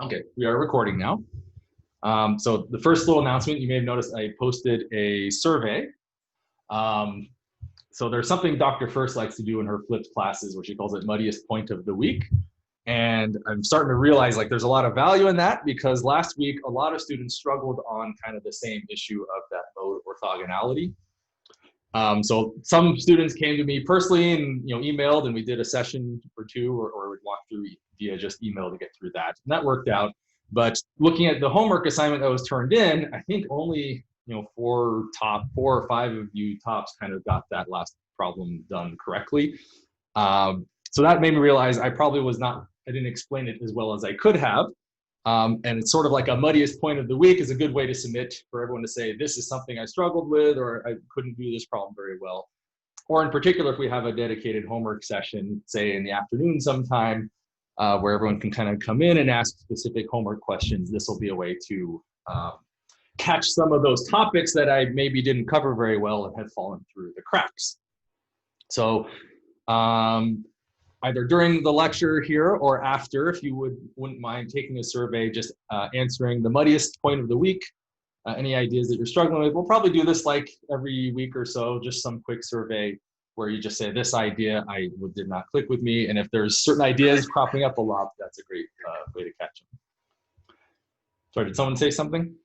Okay, we are recording now. So the first little announcement, you may have noticed I posted a survey. So there's something Dr. First likes to do in her flipped classes where she calls it muddiest point of the week. And I'm starting to realize like there's a lot of value in that because last week, a lot of students struggled on kind of the same issue of that mode orthogonality. So some students came to me personally and emailed, and we did a session or two, or would walk through via just email to get through that. And that worked out. But looking at the homework assignment that was turned in, I think only four or five of you tops kind of got that last problem done correctly. So that made me realize I didn't explain it as well as I could have. And it's sort of like a muddiest point of the week is a good way to submit for everyone to say, this is something I struggled with, or I couldn't do this problem very well. Or in particular, if we have a dedicated homework session, say in the afternoon sometime, where everyone can kind of come in and ask specific homework questions, this will be a way to catch some of those topics that I maybe didn't cover very well and had fallen through the cracks. So either during the lecture here or after, if you wouldn't mind taking a survey, just answering the muddiest point of the week, any ideas that you're struggling with. We'll probably do this like every week or so, just some quick survey where you just say, this idea did not click with me. And if there's certain ideas cropping up a lot, that's a great way to catch them. Sorry, did someone say something?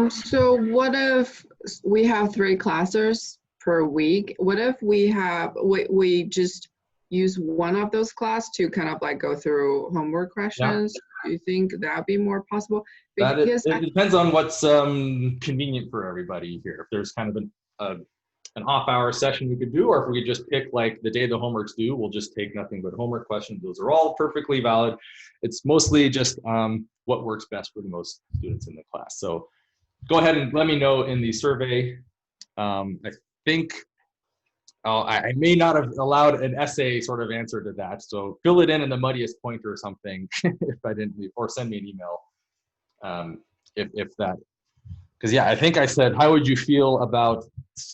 So what if we have 3 classes per week? What if we just use one of those classes to kind of like go through homework questions? Yeah. Do you think that'd be more possible? Because it depends on what's convenient for everybody here. If there's kind of an off-hour session we could do, or if we could just pick like the day the homework's due, we'll just take nothing but homework questions. Those are all perfectly valid. It's mostly just what works best for the most students in the class. So go ahead and let me know in the survey. I think I may not have allowed an essay sort of answer to that. So fill it in the muddiest point or something if I didn't, or send me an email if that. Because yeah, I think I said, how would you feel about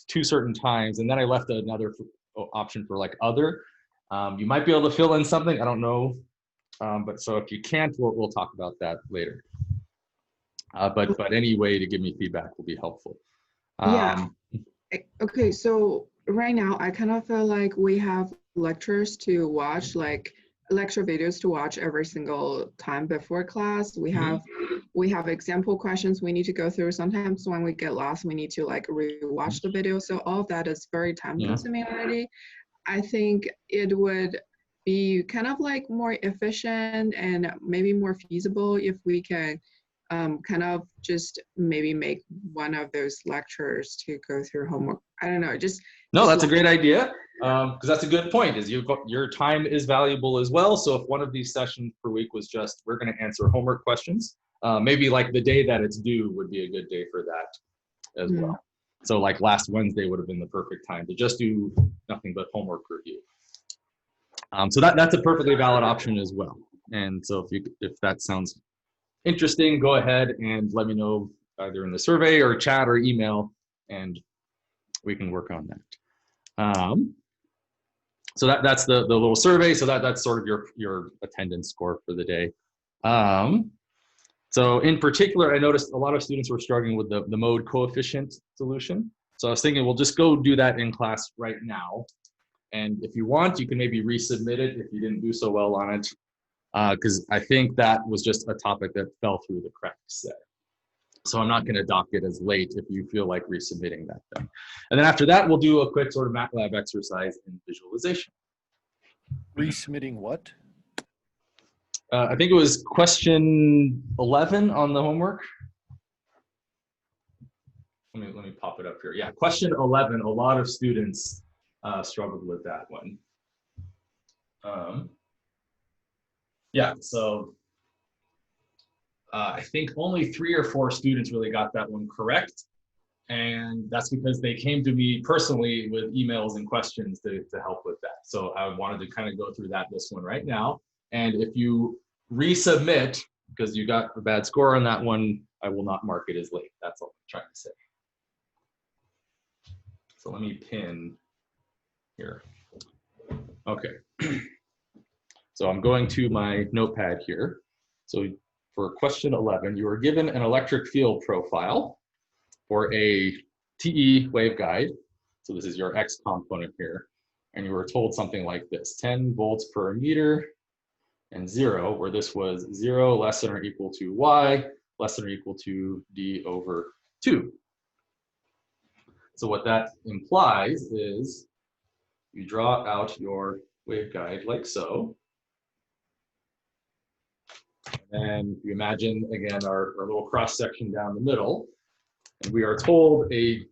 2 certain times? And then I left another option for like other. You might be able to fill in something, I don't know. But so if you can't, we'll talk about that later. But any way to give me feedback will be helpful. Yeah. Okay, so right now I kind of feel like we have lectures to watch, like lecture videos to watch every single time before class. We have example questions we need to go through. Sometimes when we get lost, we need to like rewatch the video. So all of that is very time consuming already. I think it would be kind of like more efficient and maybe more feasible if we can kind of just maybe make one of those lectures to go through homework. I don't know, No, that's a great idea, because that's a good point, is your time is valuable as well. So if one of these sessions per week was just, we're going to answer homework questions, maybe like the day that it's due would be a good day for that as well. So like last Wednesday would have been the perfect time to just do nothing but homework review. So that's a perfectly valid option as well. And so if that sounds interesting, go ahead and let me know either in the survey or chat or email, and we can work on that. So that's the little survey. So that's sort of your attendance score for the day. So in particular, I noticed a lot of students were struggling with the mode coefficient solution. So I was thinking we'll just go do that in class right now. And if you want, you can maybe resubmit it if you didn't do so well on it. Because I think that was just a topic that fell through the cracks there. So I'm not going to dock it as late if you feel like resubmitting that thing. And then after that, we'll do a quick sort of MATLAB exercise in visualization. Resubmitting what? I think it was question 11 on the homework. Let me pop it up here. Yeah, question 11, a lot of students struggled with that one. Yeah, so I think only 3 or 4 students really got that one correct. And that's because they came to me personally with emails and questions to help with that. So I wanted to kind of go through this one right now. And if you resubmit, because you got a bad score on that one, I will not mark it as late. That's all I'm trying to say. So let me pin here. Okay. So I'm going to my notepad here. So for question 11, you were given an electric field profile for a TE waveguide. So this is your X component here. And you were told something like this, 10 volts per meter and 0, where this was 0 less than or equal to Y less than or equal to D over 2. So what that implies is you draw out your waveguide like so. And you imagine, again, our little cross section down the middle. And we are told a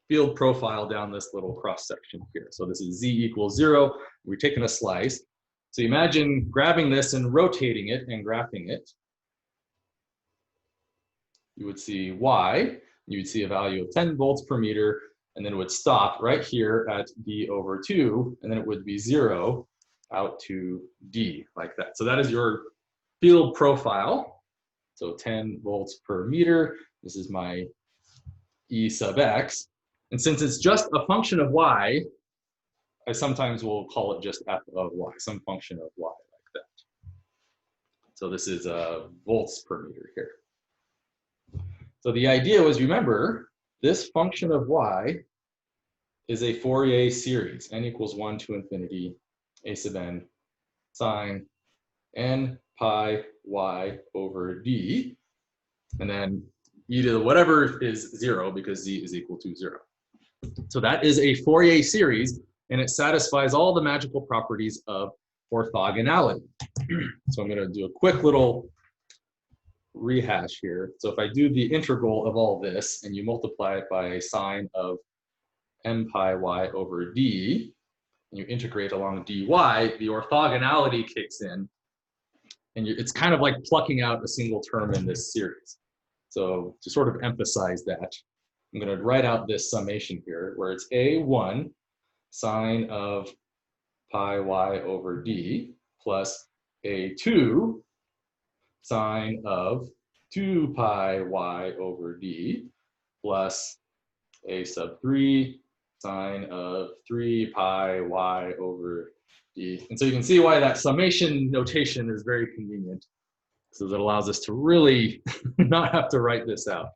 field profile down this little cross section here. So this is Z equals 0. We're taking a slice. So imagine grabbing this and rotating it and graphing it. You would see Y. You would see a value of 10 volts per meter. And then it would stop right here at D over 2. And then it would be 0 out to D like that. So that is your field profile. So 10 volts per meter. This is my E sub X. And since it's just a function of Y, I sometimes will call it just f of Y, some function of Y like that. So this is volts per meter here. So the idea was, remember, this function of Y is a Fourier series, n equals 1 to infinity, a sub n sine n pi y over d, and then e to whatever is 0 because z is equal to 0. So that is a Fourier series, and it satisfies all the magical properties of orthogonality. So I'm going to do a quick little rehash here. So if I do the integral of all this and you multiply it by a sine of m pi y over d, and you integrate along dy, the orthogonality kicks in, and it's kind of like plucking out a single term in this series. So to sort of emphasize that, I'm going to write out this summation here, where it's a1 sine of pi y over d plus a2 sine of 2 pi y over d plus a sub 3 sine of 3 pi y over d. And so you can see why that summation notation is very convenient, so that allows us to really not have to write this out.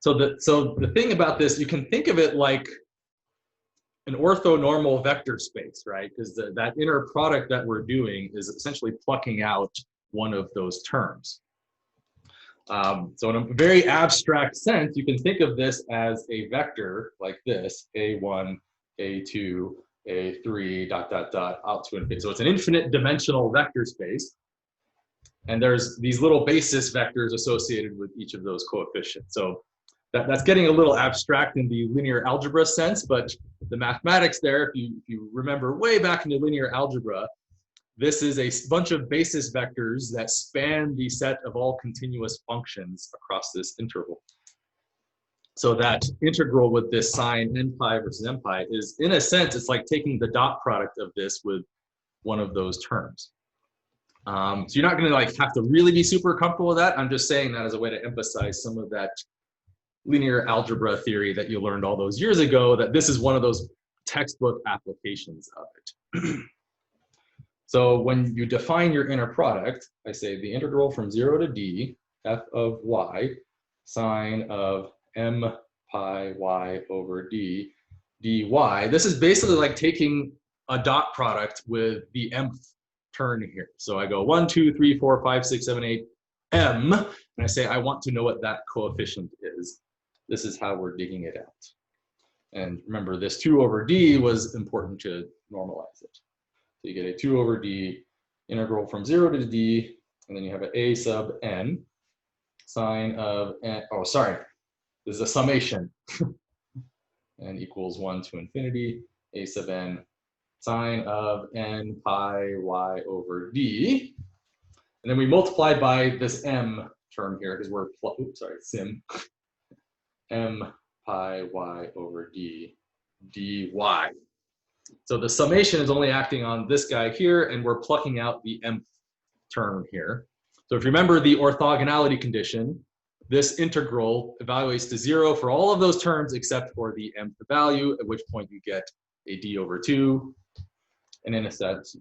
So the thing about this, you can think of it like an orthonormal vector space, right? Because that inner product that we're doing is essentially plucking out one of those terms. So in a very abstract sense, you can think of this as a vector like this, a1, a2, a3, dot, dot, dot, out to infinity. So it's an infinite dimensional vector space. And there's these little basis vectors associated with each of those coefficients. So that's getting a little abstract in the linear algebra sense, but the mathematics there, if you remember way back into linear algebra, this is a bunch of basis vectors that span the set of all continuous functions across this interval. So that integral with this sine n pi versus m pi is, in a sense, it's like taking the dot product of this with one of those terms. So you're not going to like have to really be super comfortable with that. I'm just saying that as a way to emphasize some of that linear algebra theory that you learned all those years ago, that this is one of those textbook applications of it. So when you define your inner product, I say the integral from 0 to d, f of y, sine of m pi y over d, dy. This is basically like taking a dot product with the mth term here. So I go 1, 2, 3, 4, 5, 6, 7, 8, m, and I say I want to know what that coefficient is. This is how we're digging it out. And remember, this 2 over d was important to normalize it. So you get a 2 over d integral from 0 to d, and then you have an a sub n sine of n, oh, sorry, this is a summation, n equals 1 to infinity, a sub n sine of n pi y over d. And then we multiply by this m term here, because we're, oops, sorry, sim, m pi y over d dy. So the summation is only acting on this guy here, and we're plucking out the mth term here. So if you remember the orthogonality condition, this integral evaluates to 0 for all of those terms except for the mth value, at which point you get a d over 2. And in a sense,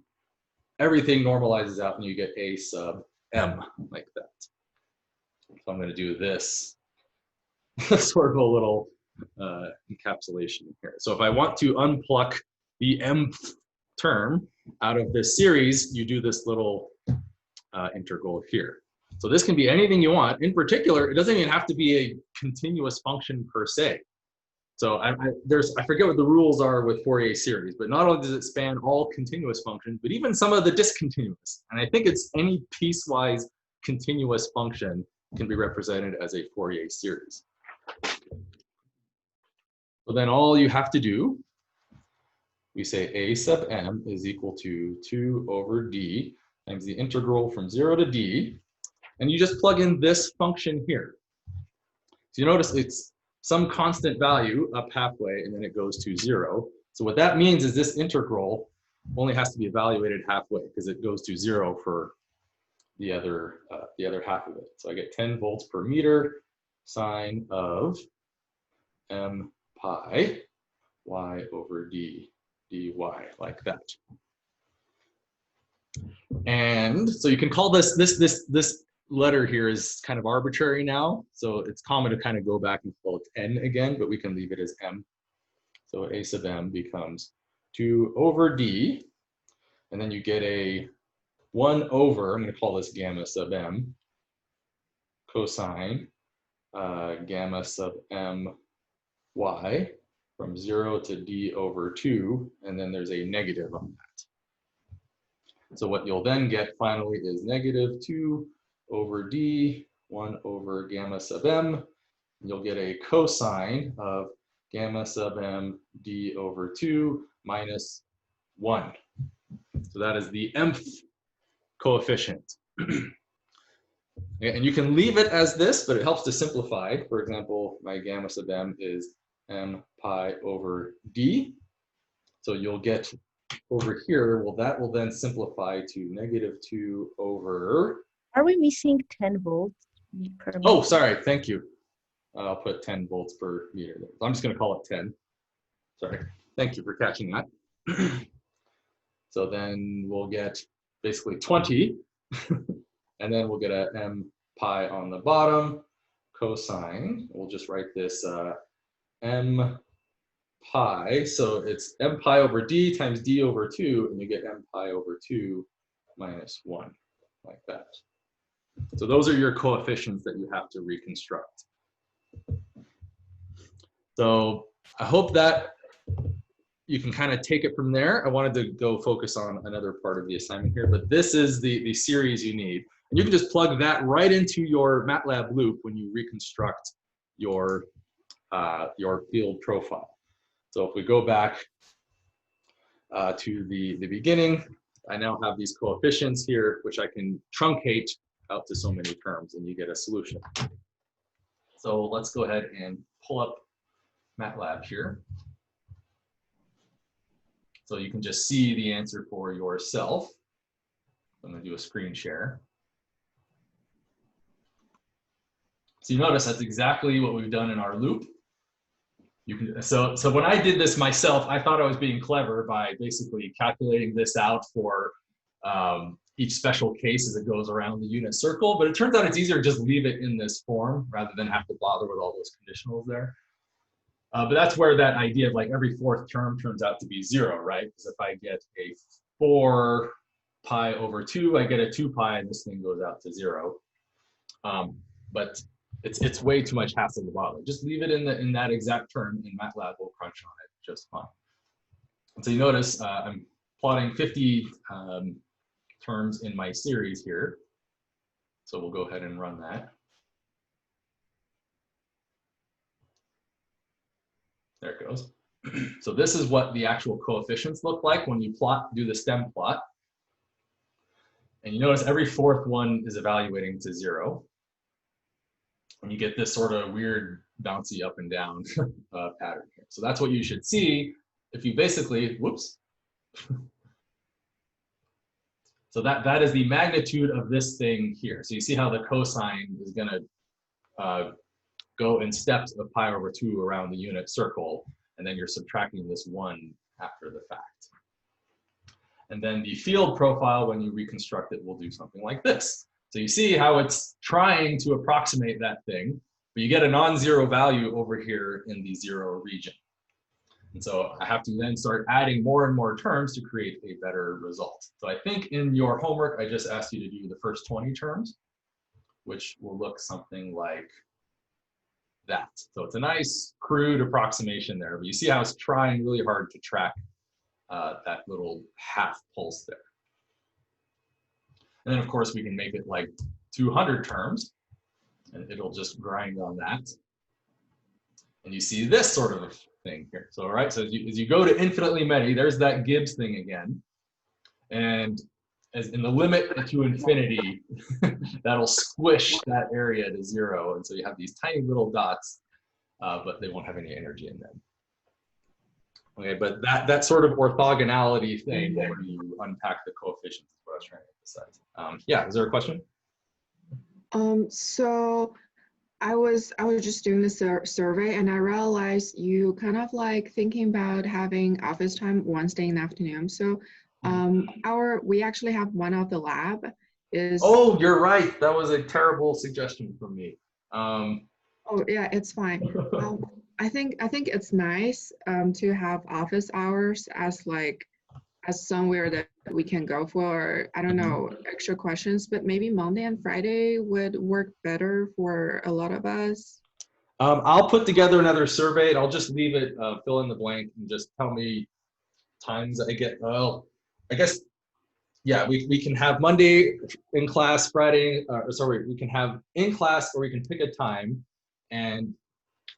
everything normalizes out and you get a sub m like that. So I'm going to do this sort of a little encapsulation here. So if I want to unpluck the mth term out of this series, you do this little integral here. So this can be anything you want. In particular, it doesn't even have to be a continuous function per se. So I forget what the rules are with Fourier series, but not only does it span all continuous functions, but even some of the discontinuous. And I think it's any piecewise continuous function can be represented as a Fourier series. So then all you have to do, we say a sub m is equal to 2 over d times the integral from 0 to d, and you just plug in this function here. So you notice it's some constant value up halfway, and then it goes to 0. So what that means is this integral only has to be evaluated halfway because it goes to 0 for the other half of it. So I get 10 volts per meter sine of m pi y over d dy, like that. And so you can call this letter here is kind of arbitrary now. So it's common to kind of go back and call it n again, but we can leave it as m. So a sub m becomes 2 over d, and then you get a 1 over, I'm going to call this gamma sub m, cosine gamma sub m y from 0 to d over 2, and then there's a negative on that. So what you'll then get finally is negative 2 over d, 1 over gamma sub m. You'll get a cosine of gamma sub m d over 2 minus 1. So that is the mth coefficient. And you can leave it as this, but it helps to simplify. For example, my gamma sub m is m pi over d. So you'll get over here, well, that will then simplify to negative 2 over. Are we missing 10 volts per meter? Oh, sorry, thank you. I'll put 10 volts per meter there. I'm just going to call it 10. Sorry, thank you for catching that. So then we'll get basically 20, and then we'll get a m pi on the bottom, cosine. We'll just write this m pi, so it's m pi over d times d over 2, and you get m pi over 2 minus 1, like that. So those are your coefficients that you have to reconstruct. So I hope that you can kind of take it from there. I wanted to go focus on another part of the assignment here, but this is the series you need. And you can just plug that right into your MATLAB loop when you reconstruct your field profile. So if we go back to the beginning, I now have these coefficients here, which I can truncate out to so many terms, and you get a solution. So let's go ahead and pull up MATLAB here. So you can just see the answer for yourself. I'm going to do a screen share. So you notice that's exactly what we've done in our loop. You can, so when I did this myself, I thought I was being clever by basically calculating this out for each special case as it goes around the unit circle, but it turns out it's easier to just leave it in this form rather than have to bother with all those conditionals there. But that's where that idea of like every fourth term turns out to be 0, right? Because if I get a 4 pi over 2, I get a 2 pi, and this thing goes out to 0. But it's way too much hassle to bother. Just leave it in that exact term, and MATLAB will crunch on it just fine. And so you notice I'm plotting 50 terms in my series here. So we'll go ahead and run that. There it goes. So this is what the actual coefficients look like when you do the stem plot. And you notice every fourth one is evaluating to 0. And you get this sort of weird bouncy up and down pattern here. So that's what you should see if you basically, whoops. So that is the magnitude of this thing here. So you see how the cosine is going to go in steps of pi over 2 around the unit circle, and then you're subtracting this 1 after the fact. And then the field profile, when you reconstruct it, will do something like this. So you see how it's trying to approximate that thing, but you get a non-zero value over here in the 0 region. And so I have to then start adding more and more terms to create a better result. So I think in your homework, I just asked you to do the first 20 terms, which will look something like that. So it's a nice crude approximation there, but you see how it's trying really hard to track that little half pulse there. And then of course we can make it like 200 terms and it'll just grind on that. And you see this sort of thing here. So, all right, so as you go to infinitely many, there's that Gibbs thing again. And as in the limit to infinity, that'll squish that area to 0. And so you have these tiny little dots, but they won't have any energy in them. Okay, but that sort of orthogonality thing where you unpack the coefficients is what I was trying to emphasize. Yeah, is there a question? So I was just doing the survey and I realized you kind of like thinking about having office time Wednesday in the afternoon. So we actually have one of the lab is. Oh, you're right. That was a terrible suggestion from me. Oh yeah, it's fine. I think it's nice to have office hours as somewhere that we can go for, I don't know, extra questions, but maybe Monday and Friday would work better for a lot of us. I'll put together another survey and I'll just leave it, fill in the blank and just tell me times I get. Well, I guess, yeah, we can have Monday in class, Friday, sorry, we can have in class or we can pick a time and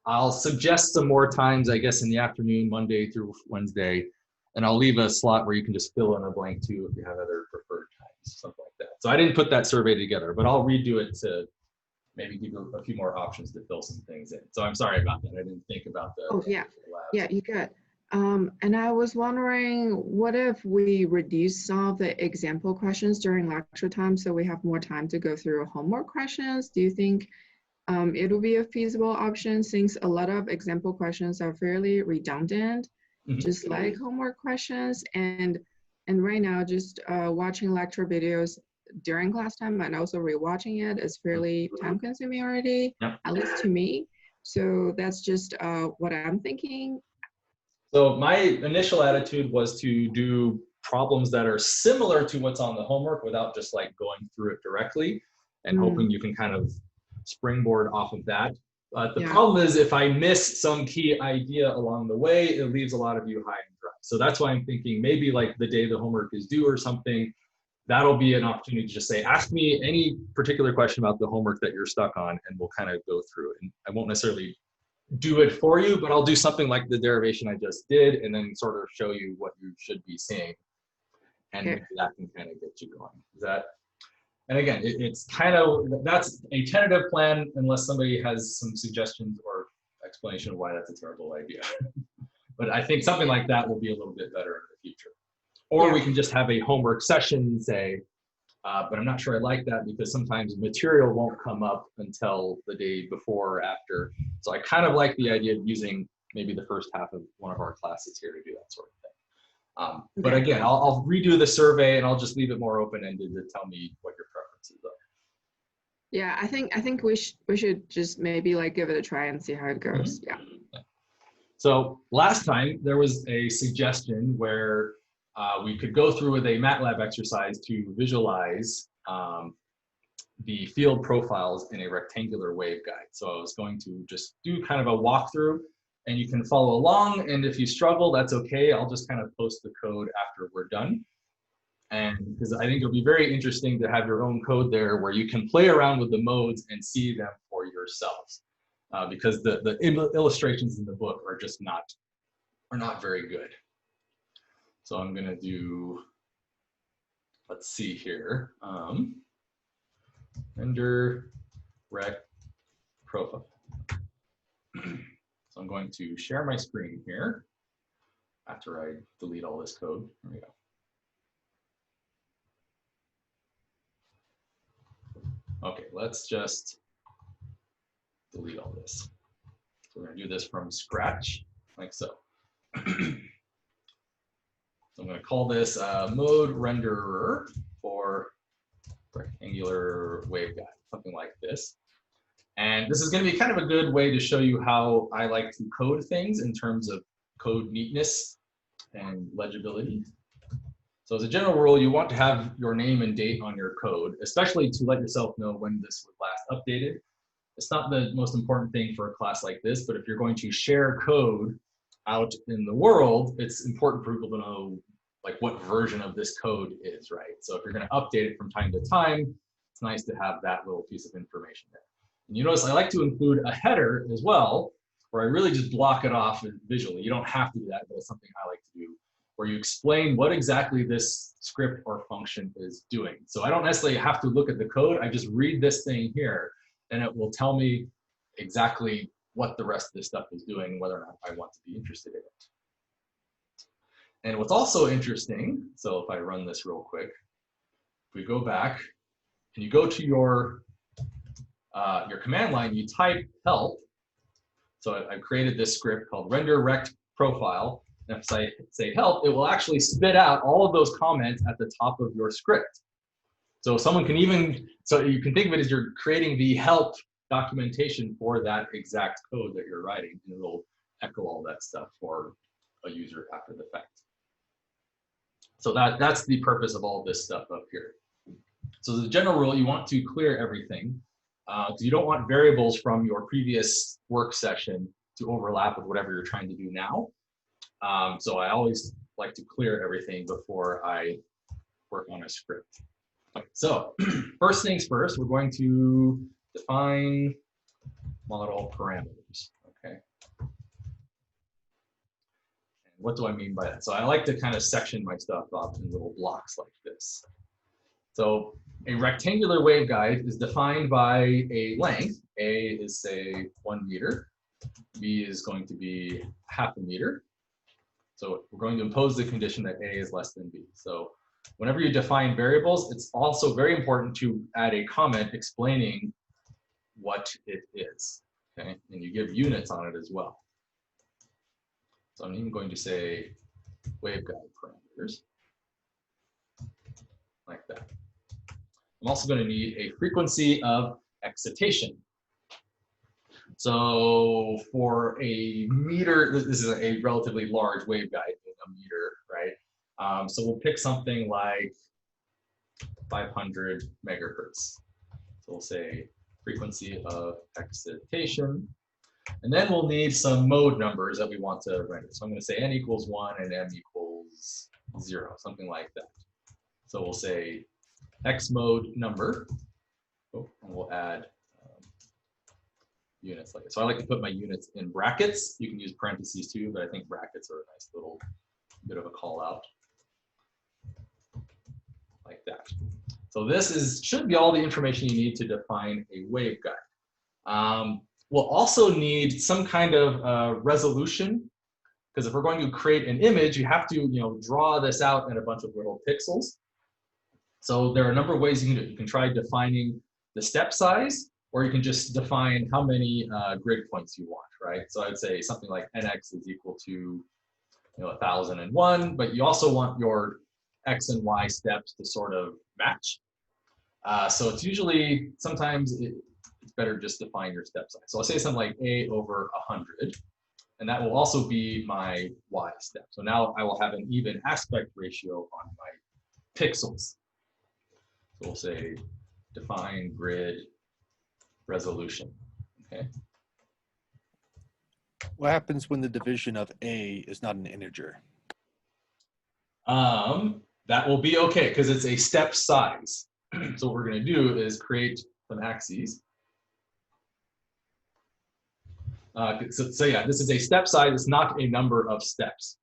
I'll suggest some more times, I guess, in the afternoon, Monday through Wednesday. And I'll leave a slot where you can just fill in a blank too if you have other preferred times, something like that. So I didn't put that survey together, but I'll redo it to maybe give you a few more options to fill some things in. So I'm sorry about that. I didn't think about the Oh, yeah. labs. Yeah, you good. And I was wondering, what if we reduce some of the example questions during lecture time so we have more time to go through homework questions? Do you think it will be a feasible option since a lot of example questions are fairly redundant? Just like homework questions, and right now just watching lecture videos during class time and also rewatching it is fairly time consuming already, at least to me. So that's just what I'm thinking. So my initial attitude was to do problems that are similar to what's on the homework without just like going through it directly and hoping you can kind of springboard off of that. The problem is if I miss some key idea along the way, it leaves a lot of you high and dry. So that's why I'm thinking maybe like the day the homework is due or something, that'll be an opportunity to just say, ask me any particular question about the homework that you're stuck on and we'll kind of go through it. And I won't necessarily do it for you, but I'll do something like the derivation I just did and then sort of show you what you should be seeing. And maybe that can kind of get you going. Is that? And again, it's kind of, that's a tentative plan unless somebody has some suggestions or explanation of why that's a terrible idea. But I think something like that will be a little bit better in the future. Or we can just have a homework session, say, but I'm not sure I like that because sometimes material won't come up until the day before or after. So I kind of like the idea of using maybe the first half of one of our classes here to do that sort of thing. But again, I'll redo the survey and I'll just leave it more open-ended to tell me what your preferences are. Yeah, I think we should just maybe like give it a try and see how it goes. Yeah. So last time there was a suggestion where we could go through with a MATLAB exercise to visualize the field profiles in a rectangular waveguide. So I was going to just do kind of a walkthrough and you can follow along. And if you struggle, that's okay. I'll just kind of post the code after we're done. And because I think it'll be very interesting to have your own code there where you can play around with the modes and see them for yourselves. Because the illustrations in the book are just not very good. So I'm gonna do, let's see here, render rec profile. So I'm going to share my screen here after I delete all this code. There we go. Okay, let's just delete all this. So we're gonna do this from scratch, like so. So I'm going to call this mode renderer for rectangular waveguide, something like this. And this is going to be kind of a good way to show you how I like to code things in terms of code neatness and legibility. So as a general rule, you want to have your name and date on your code, especially to let yourself know when this was last updated. It's not the most important thing for a class like this, but if you're going to share code out in the world, it's important for people to know like what version of this code is, right? So if you're going to update it from time to time, it's nice to have that little piece of information there. And you notice I like to include a header as well, where I really just block it off visually. You don't have to do that, but it's something I like to do, where you explain what exactly this script or function is doing. So I don't necessarily have to look at the code. I just read this thing here, and it will tell me exactly what the rest of this stuff is doing, whether or not I want to be interested in it. And what's also interesting, so if I run this real quick, if we go back and you go to your command line, you type help. So I've created this script called render rect profile. And if I say help, it will actually spit out all of those comments at the top of your script. So someone can even, so you can think of it as you're creating the help documentation for that exact code that you're writing, and it'll echo all that stuff for a user after the fact. So that's the purpose of all this stuff up here. So the general rule, you want to clear everything. So you don't want variables from your previous work session to overlap with whatever you're trying to do now. So I always like to clear everything before I work on a script. So first things first, we're going to define model parameters, okay? And what do I mean by that? So I like to kind of section my stuff up in little blocks like this. So a rectangular waveguide is defined by a length. A is, say, 1 meter. B is going to be 0.5 meter. So we're going to impose the condition that A is less than B. So whenever you define variables, it's also very important to add a comment explaining what it is, okay? And you give units on it as well. So I'm even going to say waveguide parameters, like that. I'm also going to need a frequency of excitation. So for a meter, this is a relatively large waveguide, a meter, right? So we'll pick something like 500 megahertz. So we'll say frequency of excitation. And then we'll need some mode numbers that we want to render. So I'm going to say n equals 1 and m equals 0, something like that. So we'll say X mode number, and we'll add units like it. So I like to put my units in brackets. You can use parentheses too, but I think brackets are a nice little bit of a call out, like that. So this should be all the information you need to define a waveguide. We'll also need some kind of resolution, because if we're going to create an image, you have to draw this out in a bunch of little pixels. So there are a number of ways you can do it. You can try defining the step size, or you can just define how many grid points you want, right? So I'd say something like nx is equal to 1001, but you also want your x and y steps to sort of match. So it's usually, sometimes it's better just define your step size. So I'll say something like a over 100, and that will also be my y step. So now I will have an even aspect ratio on my pixels. So we'll say define grid resolution, okay? What happens when the division of A is not an integer? That will be okay, because it's a step size. So what we're going to do is create some axes. So yeah, this is a step size. It's not a number of steps.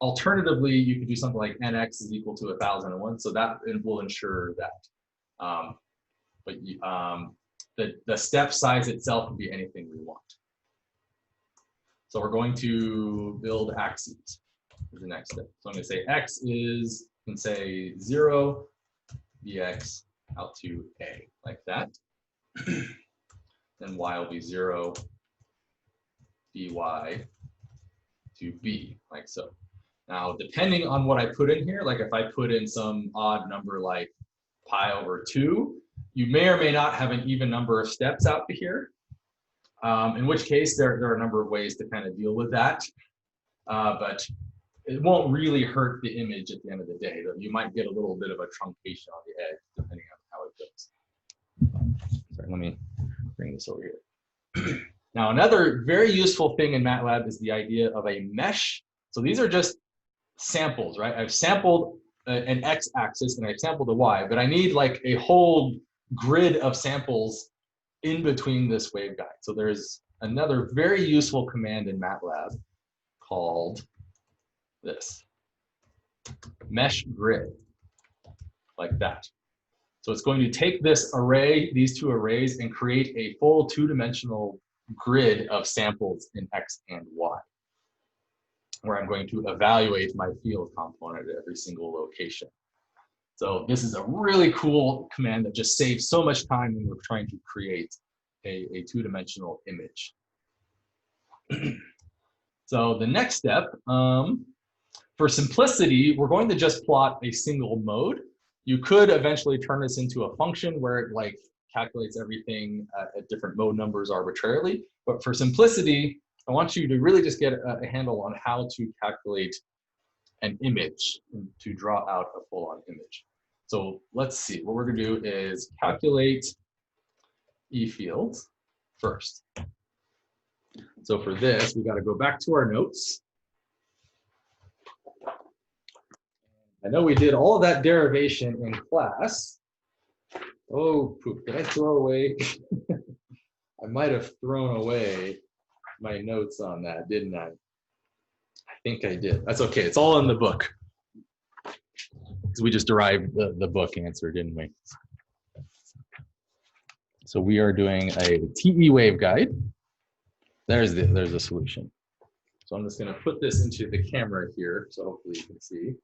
Alternatively, you could do something like nx is equal to 1001. So that will ensure that. The step size itself can be anything we want. So we're going to build axes. Here's the next step. So I'm going to say x is, you can say 0 dx out to a, like that. Then y will be 0 dy to b, like so. Now, depending on what I put in here, like if I put in some odd number like pi over 2, you may or may not have an even number of steps out to here. In which case, there are a number of ways to kind of deal with that. But it won't really hurt the image at the end of the day. You might get a little bit of a truncation on the edge, depending on how it goes. Sorry, let me bring this over here. Now, another very useful thing in MATLAB is the idea of a mesh. So these are just samples, right? I've sampled an x-axis and I've sampled a y, but I need like a whole grid of samples in between this waveguide. So there's another very useful command in MATLAB called this, mesh grid, like that. So it's going to take this array, these two arrays, and create a full two-dimensional grid of samples in x and y, where I'm going to evaluate my field component at every single location. So this is a really cool command that just saves so much time when we're trying to create a two-dimensional image. So the next step, for simplicity, we're going to just plot a single mode. You could eventually turn this into a function where it like calculates everything at different mode numbers arbitrarily. But for simplicity, I want you to really just get a handle on how to calculate an image and to draw out a full-on image. So let's see, what we're gonna do is calculate E fields first. So for this, we gotta go back to our notes. I know we did all of that derivation in class. Oh, poop, did I throw away? I might have thrown away my notes on that, didn't I? I think I did. That's okay, it's all in the book. Because we just derived the book answer, didn't we? So we are doing a TE waveguide. There's the solution. So I'm just gonna put this into the camera here, so hopefully you can see.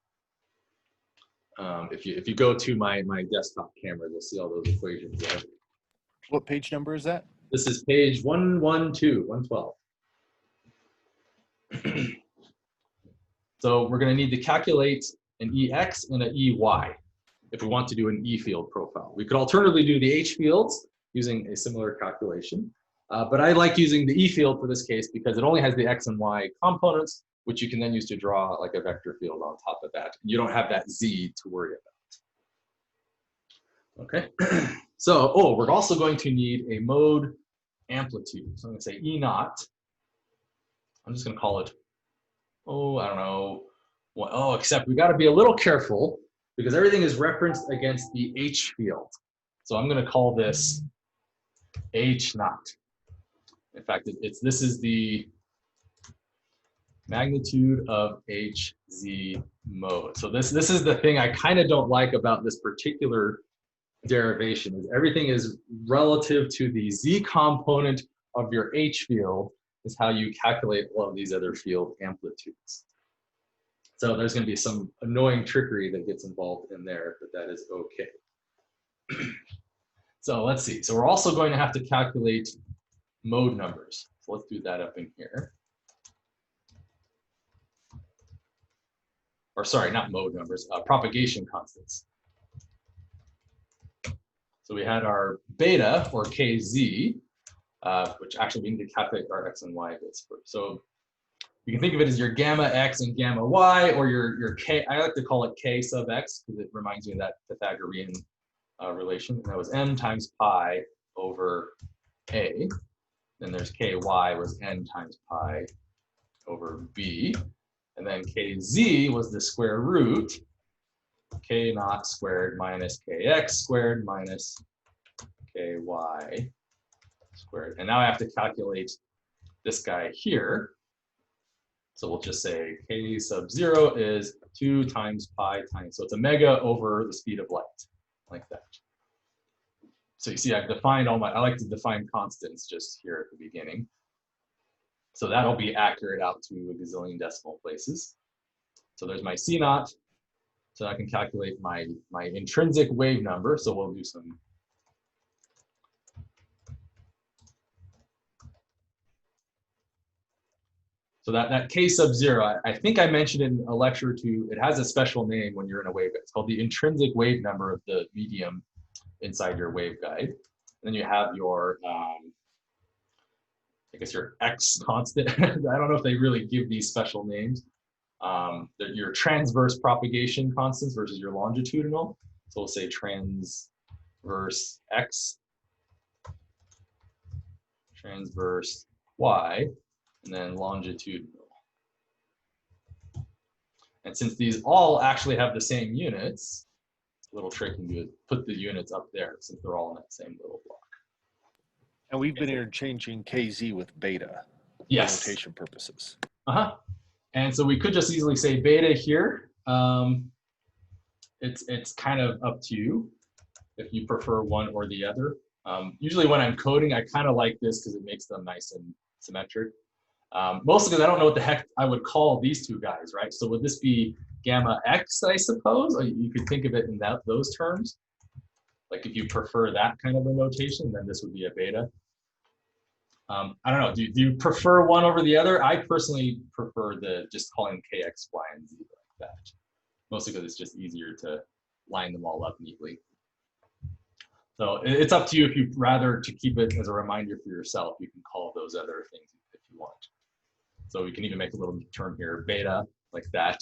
If you go to my desktop camera, you'll see all those equations there. What page number is that? This is page 112. So we're going to need to calculate an EX and an EY if we want to do an E field profile. We could alternatively do the H fields using a similar calculation, but I like using the E field for this case because it only has the X and Y components, which you can then use to draw like a vector field on top of that. You don't have that Z to worry about. Okay, so, we're also going to need a mode amplitude. So I'm gonna say E naught. I'm just gonna call it, I don't know. Well, except we gotta be a little careful because everything is referenced against the H field. So I'm gonna call this H naught. In fact, this is the magnitude of HZ mode. So this is the thing I kind of don't like about this particular derivation, is everything is relative to the Z component of your H field is how you calculate all of these other field amplitudes. So there's going to be some annoying trickery that gets involved in there, but that is okay. So let's see. So we're also going to have to calculate mode numbers. So let's do that up in here. Or sorry, not mode numbers, propagation constants. So we had our beta, or KZ, which actually we need to calculate our X and Y bits for. So you can think of it as your gamma X and gamma Y, or your K, I like to call it K sub X, because it reminds me of that Pythagorean relation. And that was M times pi over A. Then there's KY was N times pi over B. And then KZ was the square root K naught squared minus KX squared minus KY squared. And now I have to calculate this guy here. So we'll just say K sub 0 is 2 times pi times, so it's a mega over the speed of light, like that. So you see I've defined all I like to define constants just here at the beginning. So that'll be accurate out to a gazillion decimal places. So there's my C naught. So I can calculate my intrinsic wave number. So we'll do some. So that K sub 0, I think I mentioned in a lecture or two, it has a special name when you're in a waveguide. It's called the intrinsic wave number of the medium inside your waveguide. And then you have your, I guess your X constant. I don't know if they really give these special names. Your transverse propagation constants versus your longitudinal. So we'll say transverse X, transverse Y, and then longitudinal. And since these all actually have the same units, a little trick you can do is put the units up there since they're all in that same little block. And we've been interchanging KZ with beta Yes. for notation purposes. Uh-huh. And so we could just easily say beta here. It's kind of up to you if you prefer one or the other. Usually when I'm coding, I kind of like this because it makes them nice and symmetric. Mostly because I don't know what the heck I would call these two guys, right? So would this be gamma X, I suppose? Or you could think of it in those terms. Like if you prefer that kind of a notation, then this would be a beta. I don't know, do you prefer one over the other? I personally prefer just calling KX, Y, and Z like that. Mostly because it's just easier to line them all up neatly. So it's up to you if you'd rather to keep it as a reminder for yourself. You can call those other things if you want. So we can even make a little term here, beta, like that.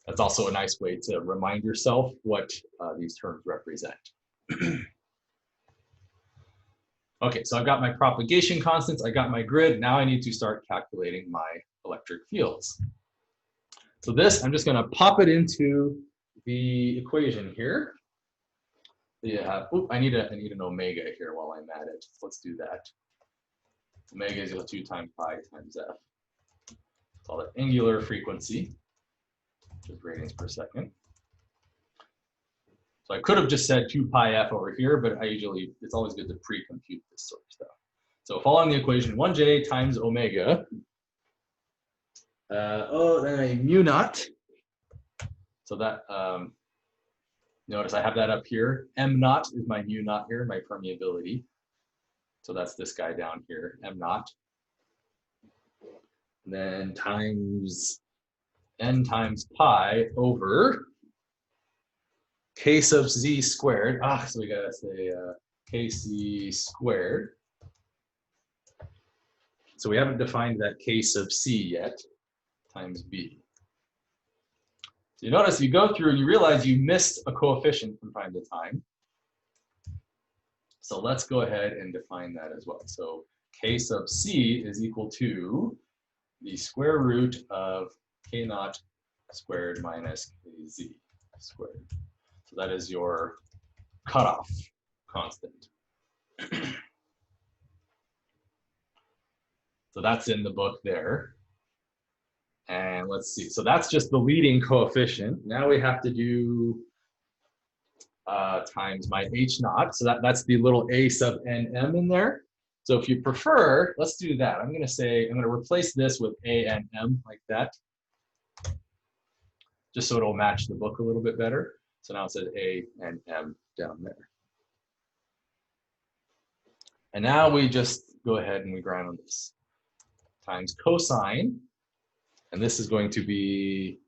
That's also a nice way to remind yourself what these terms represent. Okay, so I've got my propagation constants, I got my grid. Now I need to start calculating my electric fields. So this, I'm just gonna pop it into the equation here. Yeah, I need an omega here while I'm at it. So let's do that. Omega is equal to 2 times pi times f. Call it angular frequency, which is radians per second. So I could have just said 2 pi f over here, but it's always good to pre-compute this sort of stuff. So following the equation, 1j times omega, then a mu naught. So that, notice I have that up here. M naught is my mu naught here, my permeability. So that's this guy down here, M naught. And then times n times pi over k sub z squared. So we gotta say kc squared. So we haven't defined that k sub c yet, times b. So you notice you go through and you realize you missed a coefficient from time to time. So let's go ahead and define that as well. So k sub c is equal to the square root of k naught squared minus kz squared. So that is your cutoff constant. So that's in the book there. And let's see, so that's just the leading coefficient. Now we have to do times my h naught. So that's the little a sub nm in there. So if you prefer, let's do that. I'm gonna replace this with a and m like that, just so it'll match the book a little bit better. So now it says a and m down there. And now we just go ahead and we grind on this. Times cosine, and this is going to be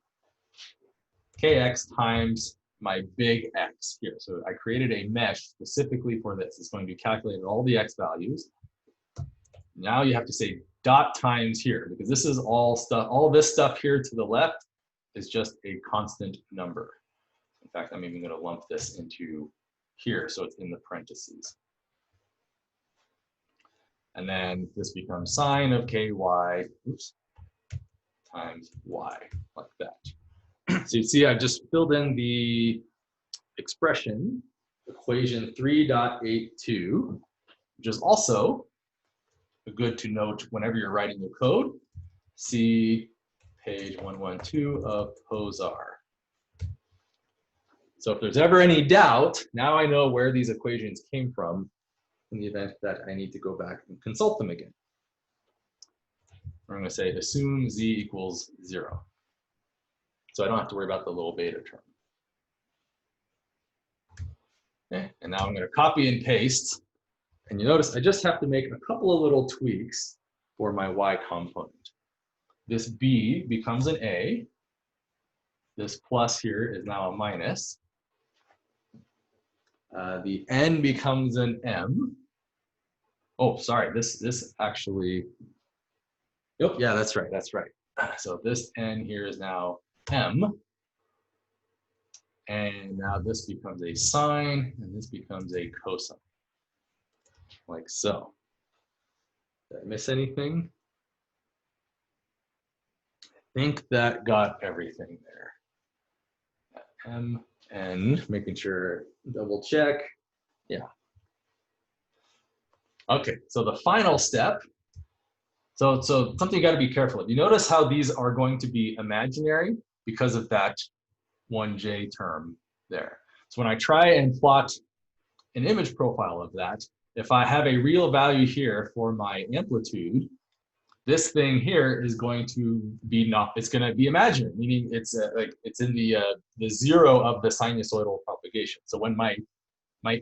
kx times my big X here. So I created a mesh specifically for this. It's going to calculate all the X values. Now you have to say dot times here, because this is all stuff, all this stuff here to the left is just a constant number. In fact, I'm even going to lump this into here so it's in the parentheses. And then this becomes sine of ky, times y, like that. So you see, I just filled in the expression, equation 3.82, which is also good to note whenever you're writing your code. See page 112 of POSAR. So if there's ever any doubt, now I know where these equations came from in the event that I need to go back and consult them again. I'm going to say assume z equals 0. So I don't have to worry about the little beta term. Okay, and now I'm going to copy and paste. And you notice I just have to make a couple of little tweaks. for my y component. This b becomes an a. This plus here is now a minus. The n becomes an m. Oh, sorry, this actually, yep, yeah, that's right, that's right. So this n here is now m. And now this becomes a sine, and this becomes a cosine, like so. Did I miss anything? I think that got everything there. M, N, making sure, double check. Yeah. Okay, so the final step. So something you got to be careful of. You notice how these are going to be imaginary because of that 1J term there. So when I try and plot an image profile of that, if I have a real value here for my amplitude, this thing here is going to be it's going to be imaginary, meaning it's like it's in the zero of the sinusoidal propagation. So when my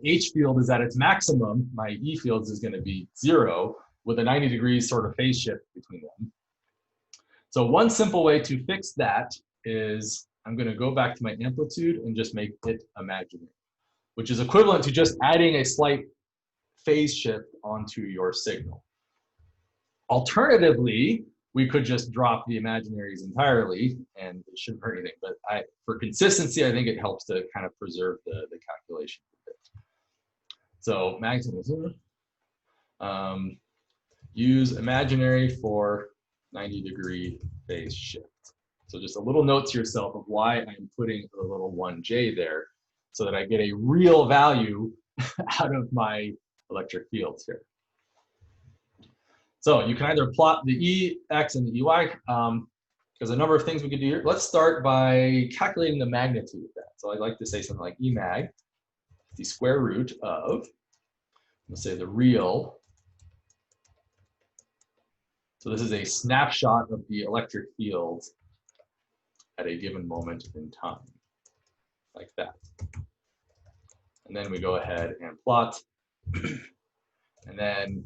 H field is at its maximum, my E fields is going to be 0 with a 90 degrees sort of phase shift between them. So one simple way to fix that is I'm going to go back to my amplitude and just make it imaginary, which is equivalent to just adding a slight phase shift onto your signal. Alternatively, we could just drop the imaginaries entirely and it shouldn't hurt anything. But for consistency, I think it helps to kind of preserve the calculation a bit. So magnetism, use imaginary for 90-degree phase shift. So just a little note to yourself of why I'm putting a little 1J there so that I get a real value out of my electric fields here. So you can either plot the EX and the EY. There's a number of things we could do here. Let's start by calculating the magnitude of that. So I'd like to say something like Emag, the square root of, let's say the real. So this is a snapshot of the electric field at a given moment in time, like that. And then we go ahead and plot. And then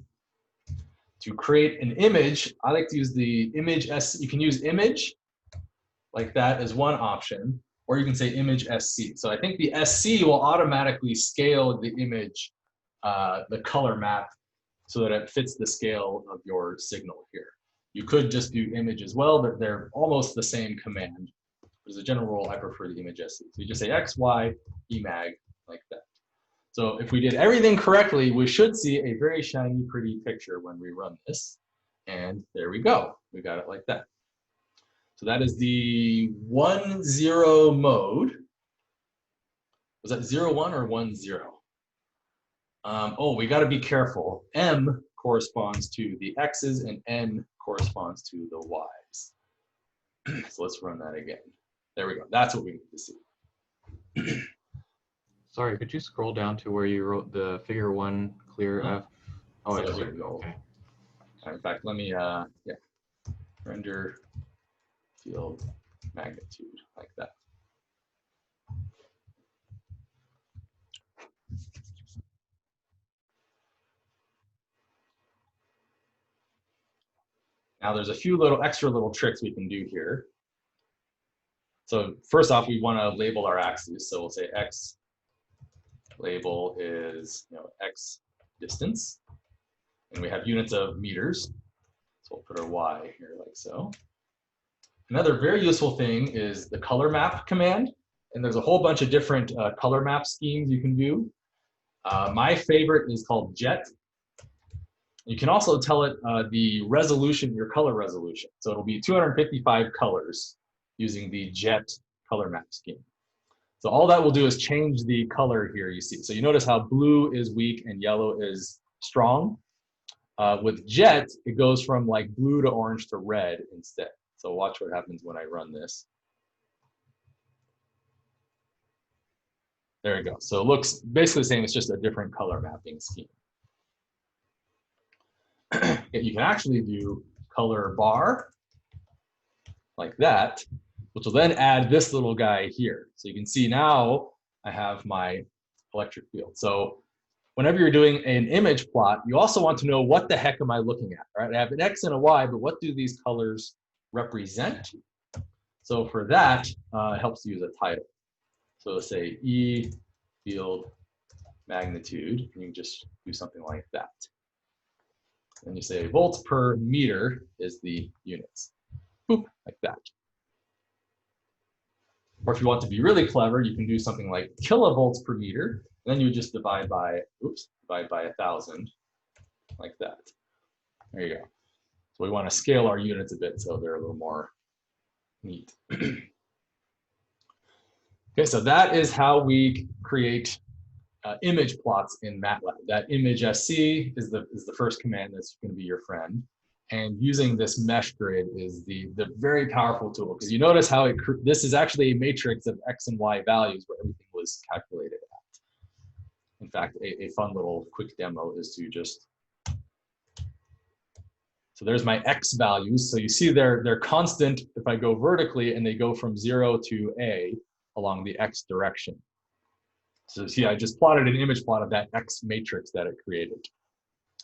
to create an image, I like to use the image S. You can use image like that as one option, or you can say image SC. So I think the SC will automatically scale the image, the color map, so that it fits the scale of your signal here. You could just do image as well, but they're almost the same command. As a general rule, I prefer the image SC. So you just say X, Y, Emag, like that. So if we did everything correctly, we should see a very shiny, pretty picture when we run this. And there we go. We got it like that. So that is the 1-0 mode. Was that 0-1 or 1-0? Oh, we got to be careful. M corresponds to the X's and N corresponds to the Y's. So let's run that again. There we go. That's what we need to see. Sorry, could you scroll down to where you wrote the figure 1 clear F? Oh, So it's there we go. okay. In fact, let me render field magnitude like that. Now there's a few extra little tricks we can do here. So first off, we want to label our axes. So we'll say X label is X distance, and we have units of meters. So we'll put our Y here like so. Another very useful thing is the color map command, and there's a whole bunch of different color map schemes you can do. My favorite is called Jet. You can also tell it the resolution, your color resolution. So it'll be 255 colors using the Jet color map scheme. So all that will do is change the color here you see. So you notice how blue is weak and yellow is strong. With Jet, it goes from like blue to orange to red instead. So watch what happens when I run this. There we go. So it looks basically the same, it's just a different color mapping scheme. You can actually do color bar like that, which will then add this little guy here. So you can see now I have my electric field. So whenever you're doing an image plot, you also want to know what the heck am I looking at, right? I have an X and a Y, but what do these colors represent? So for that, it helps to use a title. So let's say E field magnitude, and you just do something like that. And you say volts per meter is the units, boop, like that. Or if you want to be really clever, you can do something like kilovolts per meter, and then you would just divide by 1,000, like that. There you go. So we want to scale our units a bit so they're a little more neat. Okay, so that is how we create image plots in MATLAB. That image SC is the first command that's going to be your friend. And using this mesh grid is the very powerful tool, because you notice how this is actually a matrix of X and Y values where everything was calculated at. In fact, a fun little quick demo is to just, so there's my X values. So you see they're constant if I go vertically, and they go from 0 to A along the X direction. So see, I just plotted an image plot of that X matrix that it created.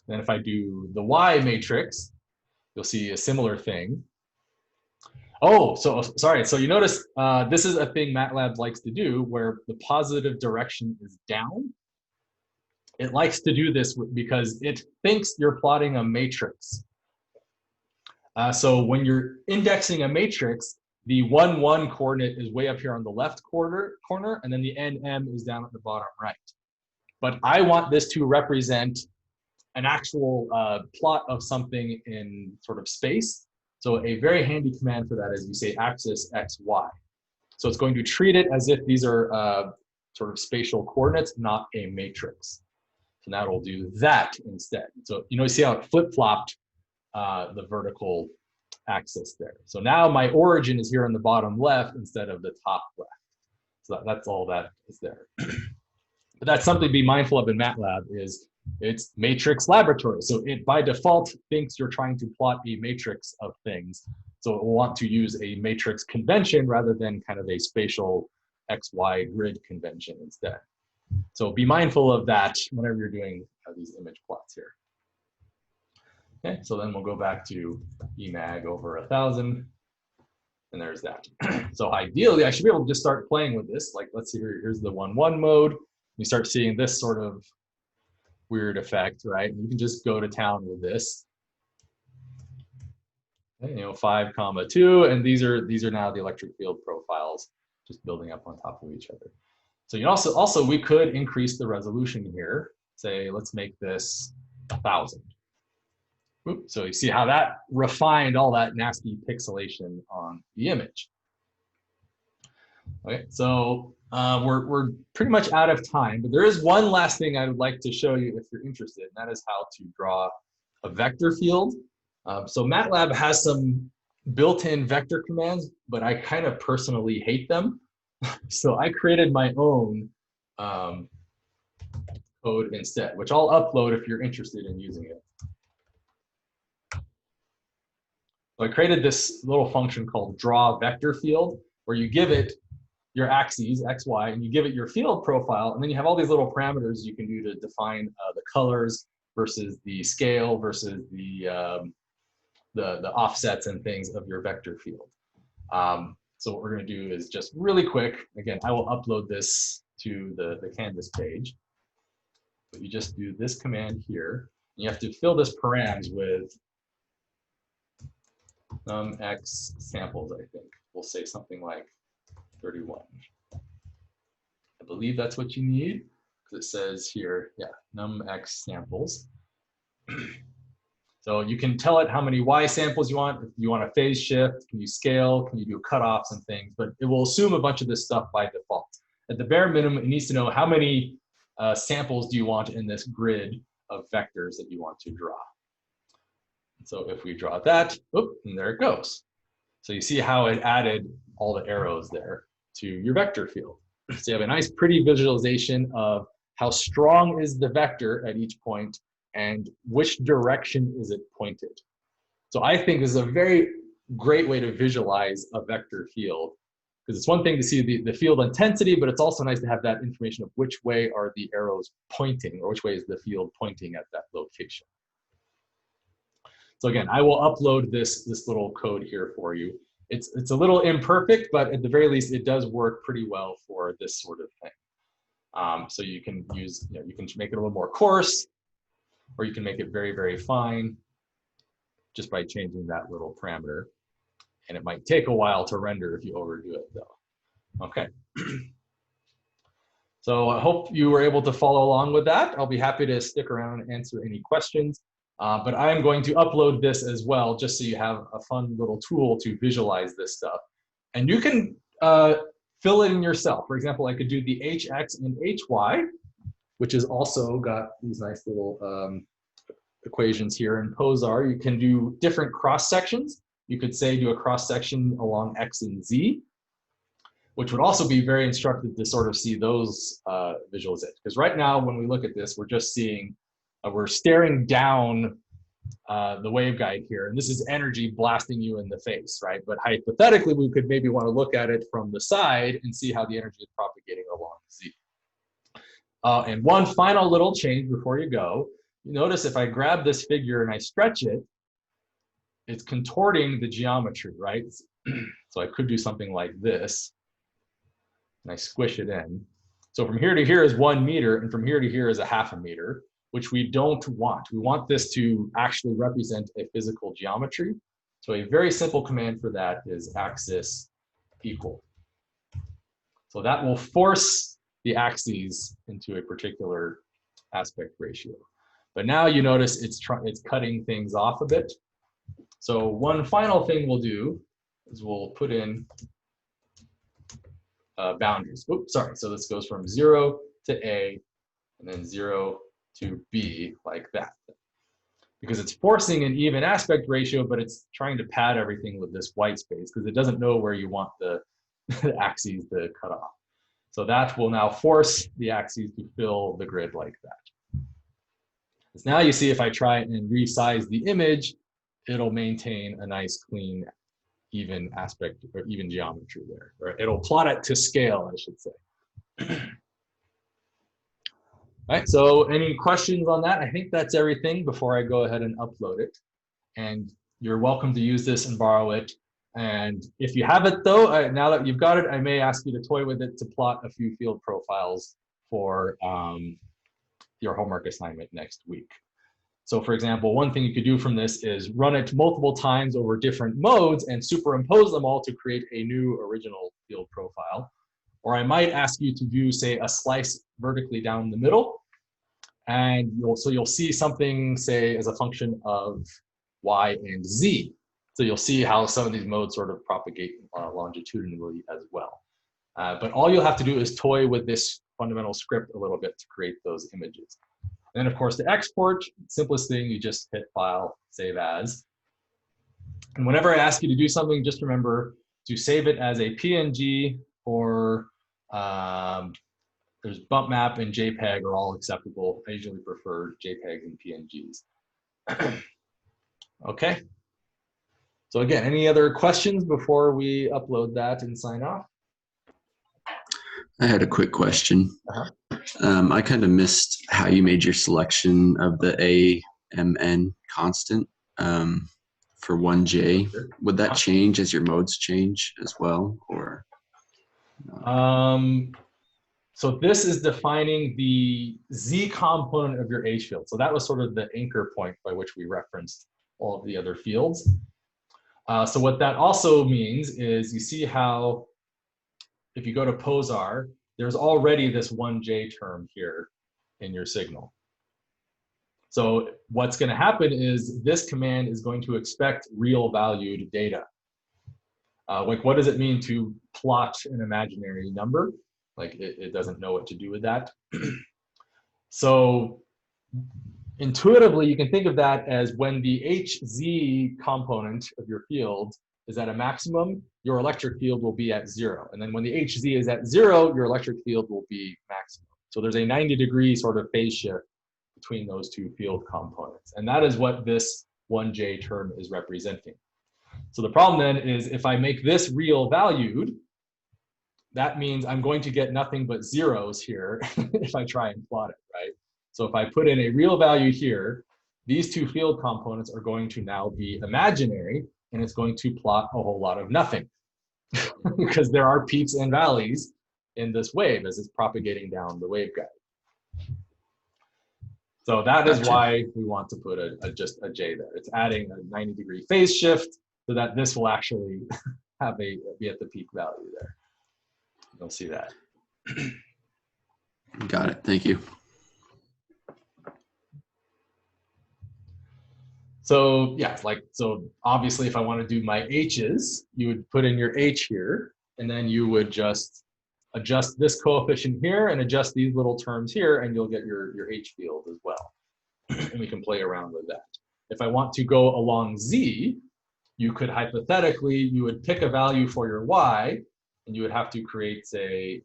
Then if I do the Y matrix, you'll see a similar thing. Oh, so sorry. So you notice this is a thing MATLAB likes to do where the positive direction is down. It likes to do this because it thinks you're plotting a matrix. So when you're indexing a matrix, the 1, 1 coordinate is way up here on the left corner, and then the NM is down at the bottom right. But I want this to represent an actual plot of something in sort of space. So a very handy command for that is you say axis X, Y. So it's going to treat it as if these are sort of spatial coordinates, not a matrix. So now it'll do that instead. So you see how it flip-flopped the vertical axis there. So now my origin is here on the bottom left instead of the top left. So that's all that is there. But that's something to be mindful of in MATLAB is it's matrix laboratory. So it by default thinks you're trying to plot a matrix of things. So it will want to use a matrix convention rather than kind of a spatial XY grid convention instead. So be mindful of that whenever you're doing these image plots here. Okay, so then we'll go back to Emag over 1,000, and there's that. So ideally, I should be able to just start playing with this. Like, let's see, here's the 1-1 mode. You start seeing this sort of weird effect, right? And you can just go to town with this. Okay, 5, 2, and these are now the electric field profiles, just building up on top of each other. So you also we could increase the resolution here. Say, let's make this 1,000. So you see how that refined all that nasty pixelation on the image. Okay, so we're pretty much out of time, but there is one last thing I would like to show you if you're interested, and that is how to draw a vector field. So MATLAB has some built-in vector commands, but I kind of personally hate them. So I created my own code instead, which I'll upload if you're interested in using it. So I created this little function called draw vector field, where you give it your axes, X, Y, and you give it your field profile, and then you have all these little parameters you can do to define the colors versus the scale versus the offsets and things of your vector field. So what we're going to do is just really quick, again, I will upload this to the Canvas page. But you just do this command here. You have to fill this params with X samples, I think. We'll say something like 31. I believe that's what you need, because it says here, yeah, num_x samples. So you can tell it how many Y samples you want. If you want a phase shift, can you scale, can you do cutoffs and things, but it will assume a bunch of this stuff by default. At the bare minimum, it needs to know how many samples do you want in this grid of vectors that you want to draw. So if we draw that, oop, and there it goes. So you see how it added all the arrows there to your vector field. So you have a nice pretty visualization of how strong is the vector at each point and which direction is it pointed. So I think this is a very great way to visualize a vector field Because it's one thing to see the field intensity, but it's also nice to have that information of which way are the arrows pointing, or which way is the field pointing at that location. So again, I will upload this little code here for you. It's a little imperfect, but at the very least, it does work pretty well for this sort of thing. So you can use, you can make it a little more coarse, or you can make it very, very fine just by changing that little parameter. And it might take a while to render if you overdo it though. Okay. So I hope you were able to follow along with that. I'll be happy to stick around and answer any questions. But I am going to upload this as well, just so you have a fun little tool to visualize this stuff. And you can fill it in yourself. For example, I could do the HX and HY, which has also got these nice little equations here in Posar. You can do different cross sections. You could say do a cross section along X and Z, which would also be very instructive to sort of see those visualizations. Because right now, when we look at this, we're just seeing, we're staring down the waveguide here, and this is energy blasting you in the face, right? But hypothetically, we could maybe want to look at it from the side and see how the energy is propagating along Z. And one final little change before you go, you notice if I grab this figure and I stretch it, it's contorting the geometry, right? So I could do something like this, and I squish it in. So from here to here is 1 meter, and from here to here is a 0.5 meter, which we don't want. We want this to actually represent a physical geometry. So a very simple command for that is axis equal. So that will force the axes into a particular aspect ratio. But now you notice it's cutting things off a bit. So one final thing we'll do is we'll put in boundaries. Oops, sorry. So this goes from 0 to A, and then 0 to B, like that. Because it's forcing an even aspect ratio, but it's trying to pad everything with this white space because it doesn't know where you want the axes to cut off. So that will now force the axes to fill the grid like that. So now you see if I try and resize the image, it'll maintain a nice, clean, even aspect or even geometry there. Or it'll plot it to scale, I should say. All right, so any questions on that? I think that's everything before I go ahead and upload it. And you're welcome to use this and borrow it. And if you have it though, now that you've got it, I may ask you to toy with it to plot a few field profiles for your homework assignment next week. So for example, one thing you could do from this is run it multiple times over different modes and superimpose them all to create a new original field profile. Or I might ask you to do, say, a slice vertically down the middle. And you'll see something, say, as a function of Y and Z. So you'll see how some of these modes sort of propagate longitudinally as well. But all you'll have to do is toy with this fundamental script a little bit to create those images. And then, of course, to export, simplest thing, you just hit File, Save As. And whenever I ask you to do something, just remember to save it as a PNG, or there's bump map and JPEG are all acceptable. I usually prefer JPEGs and PNGs. Okay. So again, any other questions before we upload that and sign off? I had a quick question. I kind of missed how you made your selection of the AMN constant for 1J. Would that change as your modes change as well, or? So this is defining the Z component of your H field. So that was sort of the anchor point by which we referenced all of the other fields. So what that also means is you see how if you go to Posar, there's already this 1J term here in your signal. So what's going to happen is this command is going to expect real valued data. Like, what does it mean to plot an imaginary number? Like, it doesn't know what to do with that. So intuitively, you can think of that as when the HZ component of your field is at a maximum, your electric field will be at 0. And then when the HZ is at 0, your electric field will be maximum. So there's a 90-degree sort of phase shift between those two field components. And that is what this 1J term is representing. So the problem then is if I make this real valued, that means I'm going to get nothing but zeros here if I try and plot it, right? So if I put in a real value here, these two field components are going to now be imaginary, and it's going to plot a whole lot of nothing because there are peaks and valleys in this wave as it's propagating down the waveguide. So that is Gotcha. why we want to put just a J there. It's adding a 90-degree phase shift so that this will actually be at the peak value there. You'll see that. Got it. Thank you. So yeah, so obviously if I want to do my H's, you would put in your H here, and then you would just adjust this coefficient here and adjust these little terms here, and you'll get your H field as well. And we can play around with that. If I want to go along Z, you could hypothetically, you would pick a value for your Y, and you would have to create, say,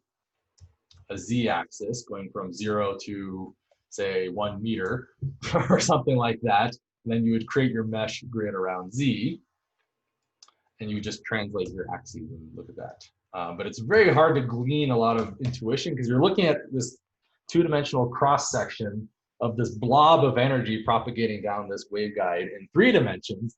a Z axis going from 0 to, say, 1 meter or something like that. And then you would create your mesh grid around Z, and you just translate your axes and look at that. But it's very hard to glean a lot of intuition because you're looking at this two-dimensional cross section of this blob of energy propagating down this waveguide in 3 dimensions.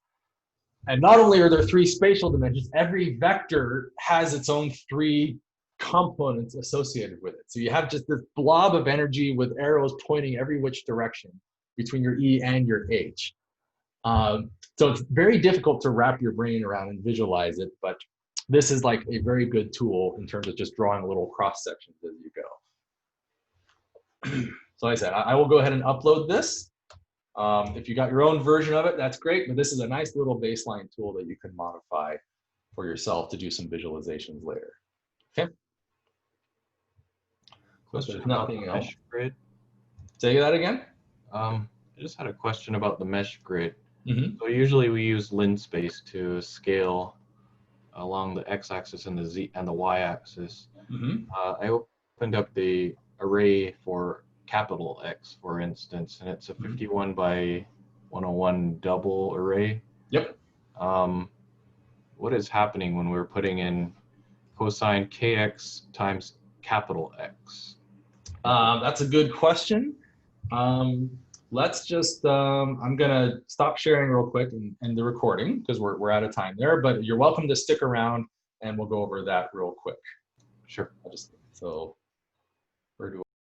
And not only are there 3 spatial dimensions, every vector has its own 3 components associated with it. So you have just this blob of energy with arrows pointing every which direction between your E and your H. So it's very difficult to wrap your brain around and visualize it, but this is like a very good tool in terms of just drawing a little cross sections as you go. So like I said, I will go ahead and upload this. If you got your own version of it, that's great, but this is a nice little baseline tool that you can modify for yourself to do some visualizations later. Okay. Question There's about nothing the else. mesh grid. Say that again? I just had a question about the mesh grid. Mm-hmm. So usually we use linspace to scale along the x-axis and the z and the y-axis. Mm-hmm. I opened up the array for capital X, for instance, and it's a 51 by 101 double array. Yep. What is happening when we're putting in cosine kx times capital X? That's a good question. Let's just, I'm gonna stop sharing real quick and end the recording because we're out of time there, but you're welcome to stick around and we'll go over that real quick. Sure. So